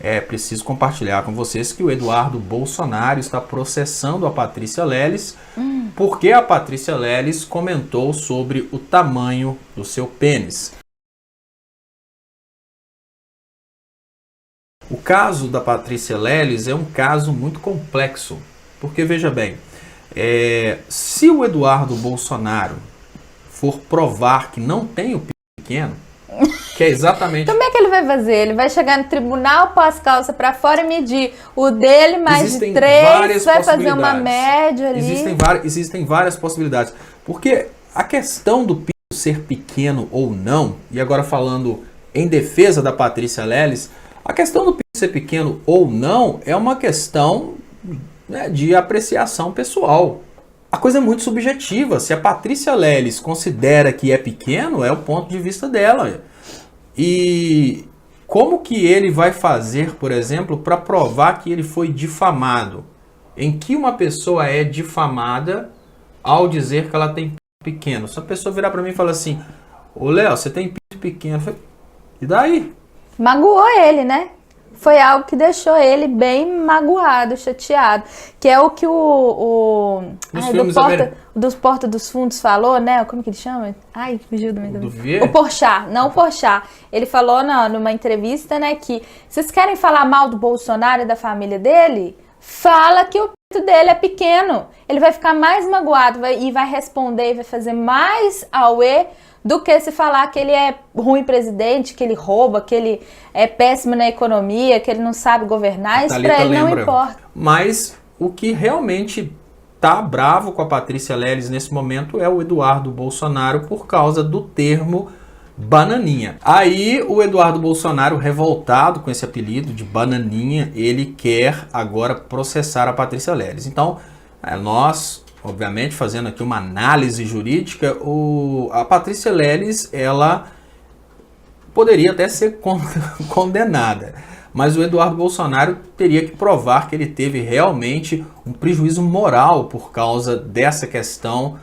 É preciso compartilhar com vocês que o Eduardo Bolsonaro está processando a Patrícia Leles porque a Patrícia Leles comentou sobre o tamanho do seu pênis. O caso da Patrícia Leles é um caso muito complexo, porque veja bem, se o Eduardo Bolsonaro for provar que não tem o pênis pequeno, que é exatamente... Como é que ele vai fazer? Ele vai chegar no tribunal, pôr as calças pra fora e medir o dele mais Existem de 3, várias vai fazer uma possibilidades. média ali. Existem várias possibilidades. Porque a questão do pinto ser pequeno ou não, e agora falando em defesa da Patrícia Leles, a questão do pinto ser pequeno ou não é uma questão, né, de apreciação pessoal. A coisa é muito subjetiva. Se a Patrícia Leles considera que é pequeno, é o ponto de vista dela. E como que ele vai fazer, por exemplo, para provar que ele foi difamado? Em que uma pessoa é difamada ao dizer que ela tem pinto pequeno? Se a pessoa virar para mim e falar assim, ô Léo, você tem pinto pequeno, eu falei, e daí? Magoou ele, né? Foi algo que deixou ele bem magoado, chateado. Que é o que dos Porta dos Fundos falou, né? Como que ele chama? Ai, fugiu do meu nome. O Porchat, não o Porchat. Ele falou numa entrevista, né, que vocês querem falar mal do Bolsonaro e da família dele? Fala que o pinto dele é pequeno. Ele vai ficar mais magoado e vai responder e vai fazer mais auê do que se falar que ele é ruim presidente, que ele rouba, que ele é péssimo na economia, que ele não sabe governar. Isso pra ele não importa. Mas o que realmente tá bravo com a Patrícia Leles nesse momento é o Eduardo Bolsonaro por causa do termo bananinha. Aí o Eduardo Bolsonaro, revoltado com esse apelido de bananinha, ele quer agora processar a Patrícia Leles. Então, nós... obviamente, fazendo aqui uma análise jurídica, a Patrícia Leles, ela poderia até ser condenada, mas o Eduardo Bolsonaro teria que provar que ele teve realmente um prejuízo moral por causa dessa questão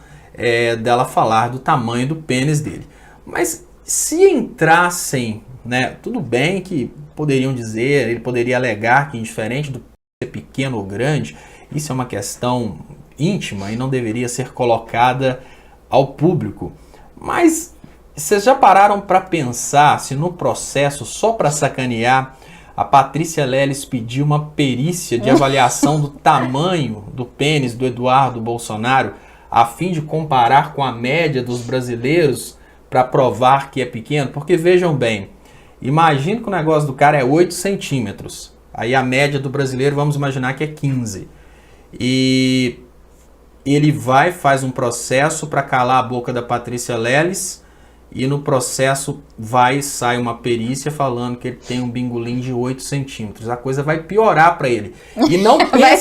dela falar do tamanho do pênis dele. Mas se entrassem, né, tudo bem que poderiam dizer, ele poderia alegar que indiferente do ser pequeno ou grande, isso é uma questão íntima e não deveria ser colocada ao público. Mas vocês já pararam para pensar se no processo, só para sacanear, a Patrícia Leles pediu uma perícia de avaliação do tamanho do pênis do Eduardo Bolsonaro a fim de comparar com a média dos brasileiros para provar que é pequeno? Porque vejam bem, imagine que o negócio do cara é 8 centímetros. Aí a média do brasileiro, vamos imaginar que é 15. E ele faz um processo para calar a boca da Patrícia Leles e no processo sai uma perícia falando que ele tem um bingolim de 8 centímetros. A coisa vai piorar para ele. E não vai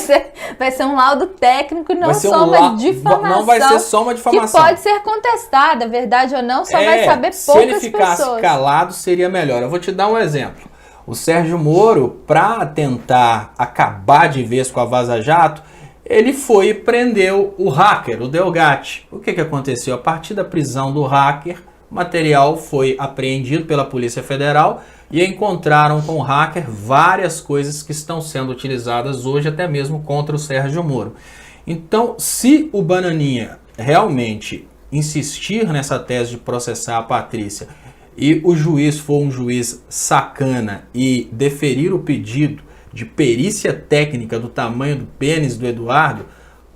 ser um laudo técnico e não só uma difamação. Não vai ser só uma difamação. Que pode ser contestada, verdade ou não, só vai saber poucas pessoas. Se ele ficasse calado, seria melhor. Eu vou te dar um exemplo. O Sérgio Moro, para tentar acabar de vez com a Vaza Jato, ele foi e prendeu o hacker, o Delgatti. O que aconteceu? A partir da prisão do hacker, o material foi apreendido pela Polícia Federal e encontraram com o hacker várias coisas que estão sendo utilizadas hoje até mesmo contra o Sérgio Moro. Então, se o Bananinha realmente insistir nessa tese de processar a Patrícia e o juiz for um juiz sacana e deferir o pedido de perícia técnica do tamanho do pênis do Eduardo,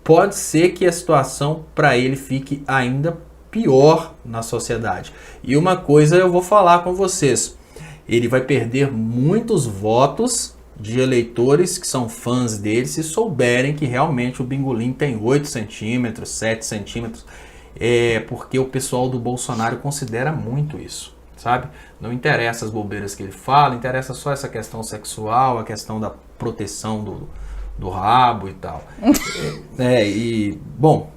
pode ser que a situação para ele fique ainda pior na sociedade. E uma coisa eu vou falar com vocês, ele vai perder muitos votos de eleitores que são fãs dele se souberem que realmente o bingolim tem 8 centímetros, 7 centímetros, porque o pessoal do Bolsonaro considera muito isso. Sabe? Não interessa as bobeiras que ele fala, interessa só essa questão sexual, a questão da proteção do rabo e tal. Bom,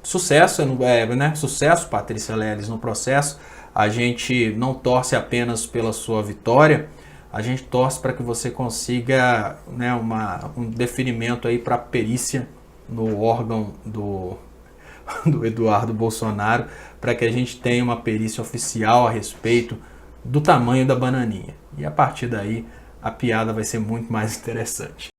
sucesso, né? Sucesso, Patrícia Leles, no processo. A gente não torce apenas pela sua vitória, a gente torce para que você consiga, né, um deferimento aí para a perícia no órgão do Eduardo Bolsonaro, para que a gente tenha uma perícia oficial a respeito do tamanho da bananinha. E a partir daí a piada vai ser muito mais interessante.